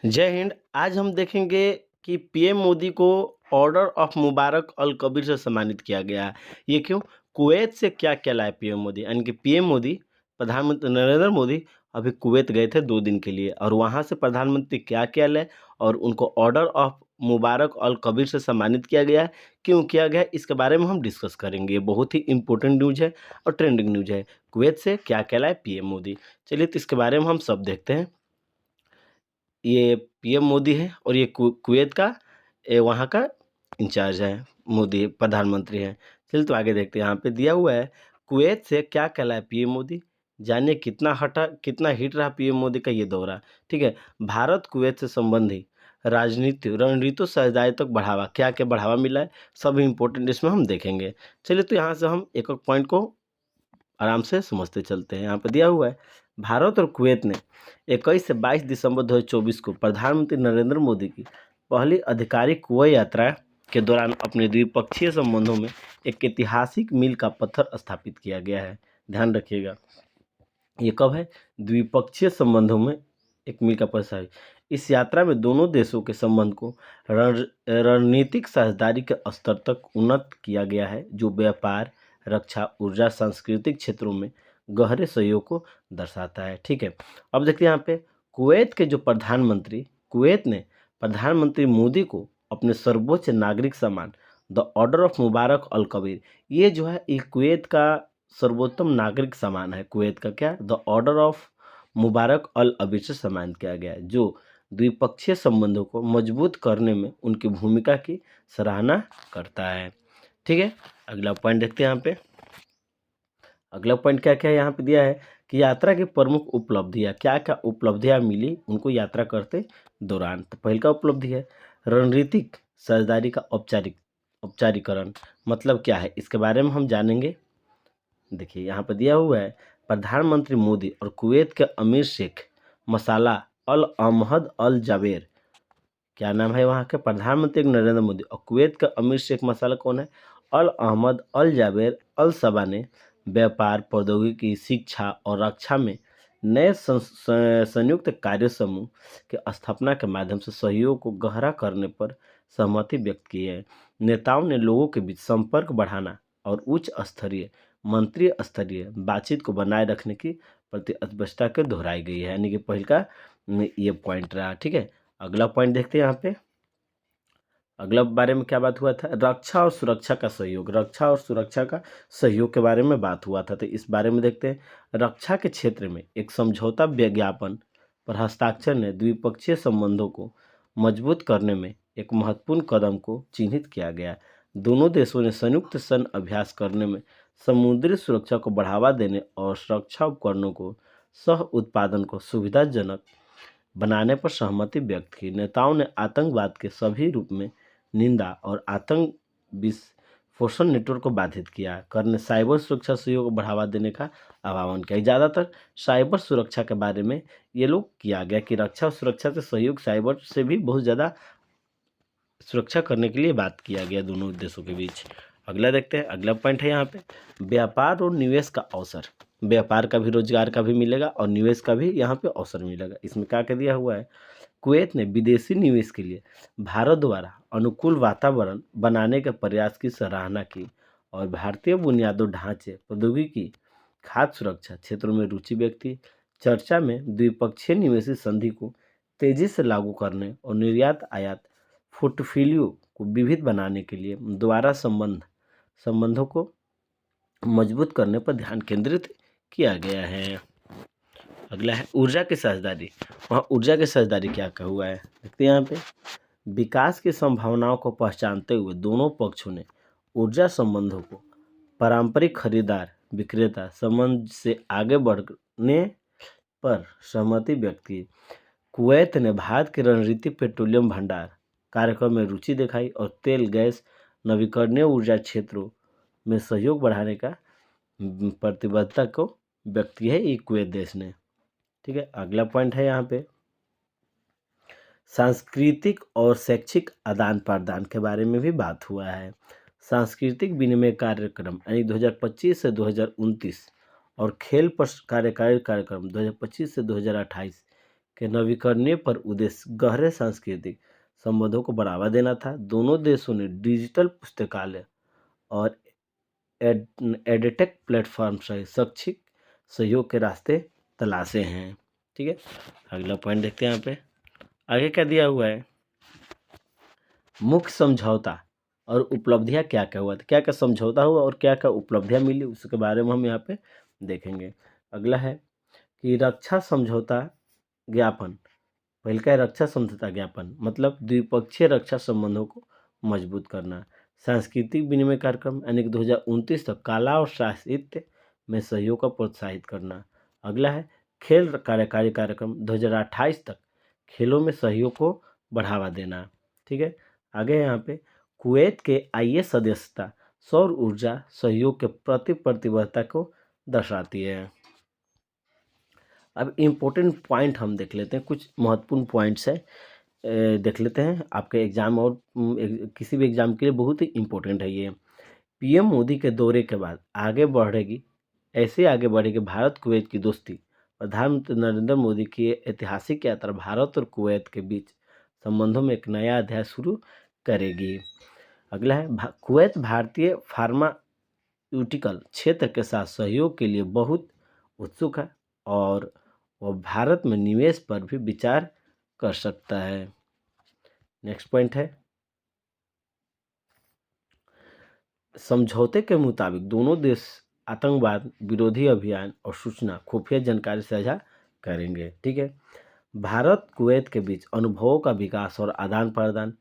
जय हिंद। आज हम देखेंगे कि पीएम मोदी को order of Mubarak Al Kabir से सम्मानित किया गया है। ये क्यों? कुवैत से क्या-क्या लाए पीएम मोदी? यानी कि पीएम मोदी, प्रधानमंत्री नरेंद्र मोदी अभी कुवैत गए थे 2 दिन के लिए और वहाँ से प्रधानमंत्री क्या-क्या लाए और उनको order of Mubarak Al Kabir से सम्मानित किया गया है। क्यों किया गया है? इसके बारे में हम डिस्कस करेंगे। ये बहुत ही इम्पोर्टेंट न्यूज़ है और ट्रेंडिंग न्यूज़ है। कुवैत से क्या-क्या लाए पीएम मोदी? चलिए तो इसके बारे में हम सब देखते हैं। ये पीएम मोदी है और ये कुवैत का वहाँ का इंचार्ज है, मोदी प्रधानमंत्री हैं। चलिए तो आगे देखते हैं, यहाँ पे दिया हुआ है, कुवैत से क्या कहलाए पीएम मोदी? जानिए कितना हिट रहा पीएम मोदी का ये दौरा, ठीक है? भारत कुवैत से संबंधी राजनीति रणनीतियों साझेदारी तक बढ़ावा, क्या-क्या बढ़ावा मिला है, सब इम्पोर्टेंट इसमें हम देखेंगे। चलिए तो यहाँ से हम एक-एक पॉइंट को आराम से समझते चलते हैं। यहाँ पे दिया हुआ है, भारत और कुवैत ने 21 से 22 दिसंबर 2024 को प्रधानमंत्री नरेंद्र मोदी की पहली आधिकारिक कुवैत यात्रा के दौरान अपने द्विपक्षीय संबंधों में एक ऐतिहासिक मील का पत्थर स्थापित किया गया है। ध्यान रखिएगा, ये कब है? द्विपक्षीय संबंधों में एक मील का पत्थर है। इस यात्रा में दोनों देशों के संबंध को रणनीतिक साझेदारी के स्तर तक उन्नत किया गया है, जो व्यापार, रक्षा, ऊर्जा, सांस्कृतिक क्षेत्रों में गहरे सहयोग को दर्शाता है। ठीक है, अब देखते हैं यहाँ पे कुवैत ने प्रधानमंत्री मोदी को अपने सर्वोच्च नागरिक सम्मान the order of Mubarak Al Kabir, ये जो है ये कुवैत का सर्वोत्तम नागरिक सम्मान है। कुवैत का क्या? द ऑर्डर ऑफ मुबारक अल अबीर से सम्मानित किया गया है, जो द्विपक्षीय संबंधों को मजबूत करने में उनकी भूमिका की सराहना करता है। ठीक है, अगला पॉइंट देखते हैं यहाँ पे। अगला पॉइंट क्या-क्या है यहाँ पे दिया है कि यात्रा की प्रमुख उपलब्धियाँ, क्या-क्या उपलब्धियाँ मिली उनको यात्रा करते दौरान। तो पहल का उपलब्धि है रणनीतिक साझेदारी का औपचारिकरण। मतलब क्या है? इसके बारे में हम जानेंगे। देखिए यहाँ पर दिया हुआ है, प्रधानमंत्री मोदी और कुवैत के अमीर शेख मसाला अल अहमद अल जाबेर, क्या नाम है वहाँ के? प्रधानमंत्री नरेंद्र मोदी और कुवैत का अमीर शेख मसाला कौन है? अल अहमद अल जाबेर अल सबा ने व्यापार, प्रौद्योगिकी, शिक्षा और रक्षा में नए संयुक्त कार्य समूह के स्थापना के माध्यम से सहयोग को गहरा करने पर सहमति व्यक्त की है। नेताओं ने लोगों के बीच संपर्क बढ़ाना और उच्च स्तरीय मंत्रीय स्तरीय बातचीत को बनाए रखने की प्रतिबद्धता को दोहराई गई है। यानी कि पहल का ये पॉइंट रहा। ठीक है, अगला पॉइंट देखते हैं यहाँ पे। अगला बारे में क्या बात हुआ था? रक्षा और सुरक्षा का सहयोग। रक्षा और सुरक्षा का सहयोग के बारे में बात हुआ था, तो इस बारे में देखते हैं। रक्षा के क्षेत्र में एक समझौता ज्ञापन पर हस्ताक्षर ने द्विपक्षीय संबंधों को मजबूत करने में एक महत्वपूर्ण कदम को चिन्हित किया गया। दोनों देशों ने संयुक्त सैन्य अभ्यास करने में, समुद्री सुरक्षा को बढ़ावा देने और रक्षा उपकरणों को सह उत्पादन को सुविधाजनक बनाने पर सहमति व्यक्त की। नेताओं ने आतंकवाद के सभी रूप में निंदा और आतंक विस्फोटन नेटवर्क को बाधित किया करने साइबर सुरक्षा सहयोग को बढ़ावा देने का आह्वान किया। ज़्यादातर साइबर सुरक्षा के बारे में ये लोग किया गया कि रक्षा और सुरक्षा से सहयोग, साइबर से भी बहुत ज़्यादा सुरक्षा करने के लिए बात किया गया दोनों देशों के बीच। अगला देखते हैं, अगला पॉइंट है यहाँ पे व्यापार और निवेश का अवसर। व्यापार का भी, रोजगार का भी मिलेगा और निवेश का भी यहाँ पे अवसर मिलेगा। इसमें क्या कह दिया हुआ है? कुवैत ने विदेशी निवेश के लिए भारत द्वारा अनुकूल वातावरण बनाने के प्रयास की सराहना की और भारतीय बुनियादी ढांचे, प्रौद्योगिकी, खाद्य सुरक्षा क्षेत्रों में रुचि व्यक्त की। चर्चा में द्विपक्षीय निवेशी संधि को तेजी से लागू करने और निर्यात आयात पोर्टफोलियो को विविध बनाने के लिए दोबारा संबंधों को मजबूत करने पर ध्यान केंद्रित किया गया है। अगला है ऊर्जा की साझेदारी। वहाँ ऊर्जा की साझेदारी क्या कहा हुआ है देखते हैं यहाँ पे। विकास की संभावनाओं को पहचानते हुए दोनों पक्षों ने ऊर्जा संबंधों को पारंपरिक खरीदार विक्रेता संबंध से आगे बढ़ने पर सहमति व्यक्त की। कुवैत ने भारत के रणनीतिक पेट्रोलियम भंडार कार्यक्रम में रुचि दिखाई और तेल गैस नवीकरणीय ऊर्जा क्षेत्रों में सहयोग बढ़ाने का प्रतिबद्धता को व्यक्त की है ये कुवैत देश ने। ठीक है, अगला पॉइंट है यहाँ पे सांस्कृतिक और शैक्षिक आदान प्रदान के बारे में भी बात हुआ है। सांस्कृतिक विनिमय कार्यक्रम यानी 2025 से 2029 और खेल पर कार्यक्रम 2025 से 2028 के नवीकरणीय पर उद्देश्य गहरे सांस्कृतिक संबंधों को बढ़ावा देना था। दोनों देशों ने डिजिटल पुस्तकालय और एडटेक प्लेटफॉर्म सहित शैक्षिक सहयोग के रास्ते तलाशे हैं। ठीक है, अगला पॉइंट देखते हैं यहाँ पे आगे क्या दिया हुआ है। मुख्य समझौता और उपलब्धियां क्या क्या हुआ था, क्या क्या समझौता हुआ और क्या क्या उपलब्धियां मिली, उसके बारे में हम यहाँ पे देखेंगे। अगला है कि रक्षा समझौता ज्ञापन। पहले का है रक्षा समझौता ज्ञापन, मतलब द्विपक्षीय रक्षा संबंधों को मजबूत करना। सांस्कृतिक विनिमय कार्यक्रम यानी कि 2029 तक कला और साहित्य में सहयोग को प्रोत्साहित करना। अगला है खेल कार्यकारी कार्यक्रम 2028 तक खेलों में सहयोग को बढ़ावा देना। ठीक है, आगे यहाँ पे कुवैत के आईए सदस्यता सौर ऊर्जा सहयोग के प्रति प्रतिबद्धता को दर्शाती है। अब इम्पोर्टेंट पॉइंट हम देख लेते हैं, कुछ महत्वपूर्ण पॉइंट्स है देख लेते हैं आपके एग्जाम और किसी भी एग्जाम के लिए बहुत ही इम्पोर्टेंट है ये। पीएम मोदी के दौरे के बाद ऐसे आगे बढ़ेगी भारत कुवैत की दोस्ती। प्रधानमंत्री नरेंद्र मोदी की ऐतिहासिक यात्रा भारत और कुवैत के बीच संबंधों में एक नया अध्याय शुरू करेगी। अगला है कुवैत भारतीय फार्मास्यूटिकल क्षेत्र के साथ सहयोग के लिए बहुत उत्सुक है और वह भारत में निवेश पर भी विचार कर सकता है। नेक्स्ट पॉइंट है समझौते के मुताबिक दोनों देश आतंकवाद विरोधी अभियान और सूचना खुफिया जानकारी साझा करेंगे। ठीक है, भारत कुवैत के बीच अनुभवों का विकास और आदान प्रदान,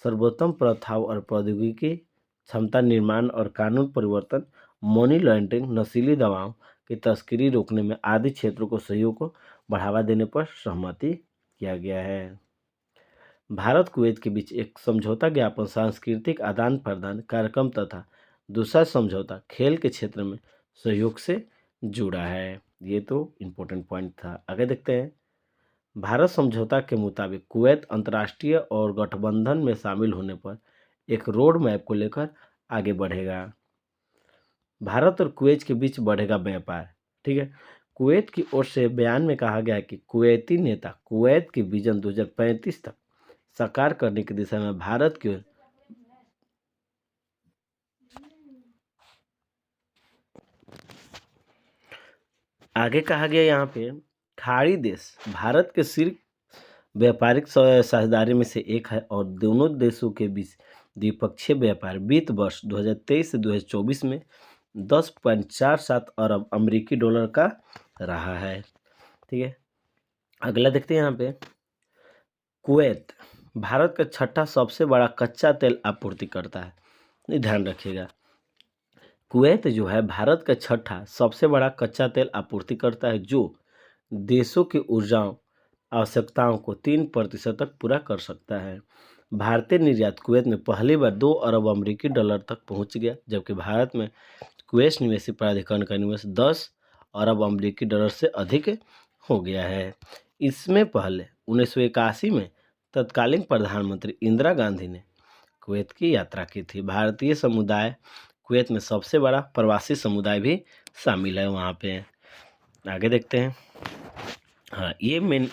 सर्वोत्तम प्रथाओं और प्रौद्योगिकी क्षमता निर्माण और कानून परिवर्तन, मनी लॉन्ड्रिंग, नशीली दवाओं की तस्करी रोकने में आदि क्षेत्रों को सहयोग को बढ़ावा देने पर सहमति किया गया है। भारत कुवैत के बीच एक समझौता ज्ञापन सांस्कृतिक आदान प्रदान कार्यक्रम तथा दूसरा समझौता खेल के क्षेत्र में सहयोग से जुड़ा है। ये तो इम्पोर्टेंट पॉइंट था। आगे देखते हैं भारत समझौता के मुताबिक कुवैत अंतर्राष्ट्रीय और गठबंधन में शामिल होने पर एक रोड मैप को लेकर आगे बढ़ेगा। भारत और कुवैत के बीच बढ़ेगा व्यापार। ठीक है, कुवैत की ओर से बयान में कहा गया है कि कुवैती नेता कुवैत के विजन 2035 तक साकार करने की दिशा में भारत की ओर आगे कहा गया यहाँ पे खाड़ी देश भारत के सिर्फ व्यापारिक साझेदारी में से एक है और दोनों देशों के बीच द्विपक्षीय व्यापार वित्त वर्ष 2023 से 2024 में 10.47 अरब अमेरिकी डॉलर का रहा है। ठीक है, अगला देखते हैं यहाँ पे कुवैत भारत का छठा सबसे बड़ा कच्चा तेल आपूर्तिकर्ता है। ये ध्यान रखिएगा, कुवैत जो है भारत का छठा सबसे बड़ा कच्चा तेल आपूर्तिकर्ता है जो देशों की ऊर्जा आवश्यकताओं को 3% तक पूरा कर सकता है। भारतीय निर्यात कुवैत में पहली बार 2 अरब अमेरिकी डॉलर तक पहुंच गया, जबकि भारत में कुवैत निवेशी प्राधिकरण का निवेश 10 अरब अमेरिकी डॉलर से अधिक हो गया है। इसमें पहले 1981 में तत्कालीन प्रधानमंत्री इंदिरा गांधी ने कुवैत की यात्रा की थी। भारतीय समुदाय कुवैत में सबसे बड़ा प्रवासी समुदाय भी शामिल है वहाँ पे। आगे देखते हैं। हाँ, ये मेन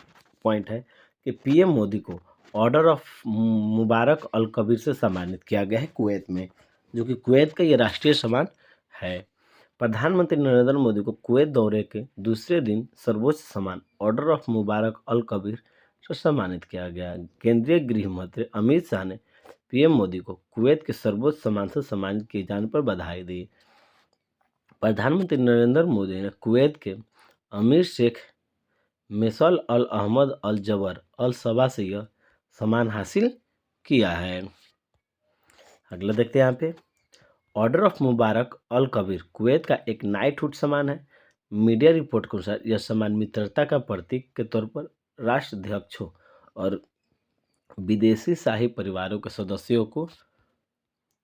पॉइंट है कि पीएम मोदी को order of Mubarak Al Kabir से सम्मानित किया गया है कुवैत में, जो कि कुवैत का ये राष्ट्रीय सम्मान है। प्रधानमंत्री नरेंद्र मोदी को कुवैत दौरे के दूसरे दिन सर्वोच्च सम्मान order of Mubarak Al Kabir से सम्मानित किया गया। केंद्रीय गृह मंत्री अमित शाह ने पीएम मोदी को कुवैत के सर्वोच्च सम्मान से सम्मानित किए जाने पर बधाई दी। प्रधानमंत्री नरेंद्र मोदी ने कुवैत के अमीर शेख मिसल अल अहमद अल जबर अल सबा से यह सम्मान हासिल किया है। अगला देखते हैं यहाँ पे order of Mubarak Al Kabir Kuwait का एक नाइटहुड सम्मान है। मीडिया रिपोर्ट के अनुसार यह सम्मान मित्रता का प्रतीक के तौर पर राष्ट्राध्यक्षों और विदेशी शाही परिवारों के सदस्यों को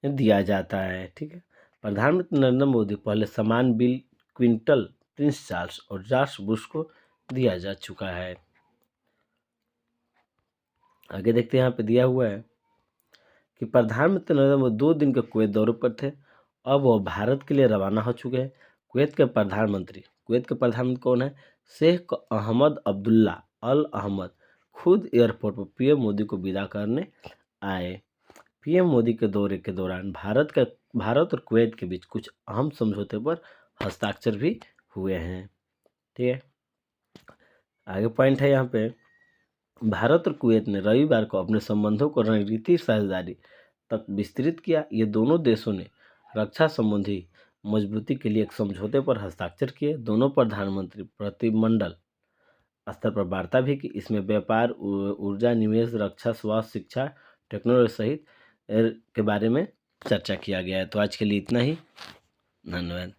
दिया जाता है। ठीक है, प्रधानमंत्री नरेंद्र मोदी पहले सम्मान बिल क्विंटन, प्रिंस चार्ल्स और जॉर्ज बुश को दिया जा चुका है। आगे देखते हैं, यहाँ पे दिया हुआ है कि प्रधानमंत्री नरेंद्र मोदी 2 दिन के कुवैत दौरे पर थे। अब वो भारत के लिए रवाना हो चुके हैं। कुवैत के प्रधानमंत्री कौन है? शेख अहमद अब्दुल्ला अल अहमद खुद एयरपोर्ट पर पीएम मोदी को विदा करने आए। पीएम मोदी के दौरे के दौरान भारत और कुवैत के बीच कुछ अहम समझौते पर हस्ताक्षर भी हुए हैं। ठीक है, आगे पॉइंट है यहाँ पे, भारत और कुवैत ने रविवार को अपने संबंधों को रणनीतिक साझेदारी तक विस्तृत किया। ये दोनों देशों ने रक्षा संबंधी मजबूती के लिए एक समझौते पर हस्ताक्षर किए। दोनों प्रधानमंत्री प्रतिनिधिमंडल स्तर पर वार्ता भी की। इसमें व्यापार, ऊर्जा, निवेश, रक्षा, स्वास्थ्य, शिक्षा, टेक्नोलॉजी सहित के बारे में चर्चा किया गया है। तो आज के लिए इतना ही, धन्यवाद।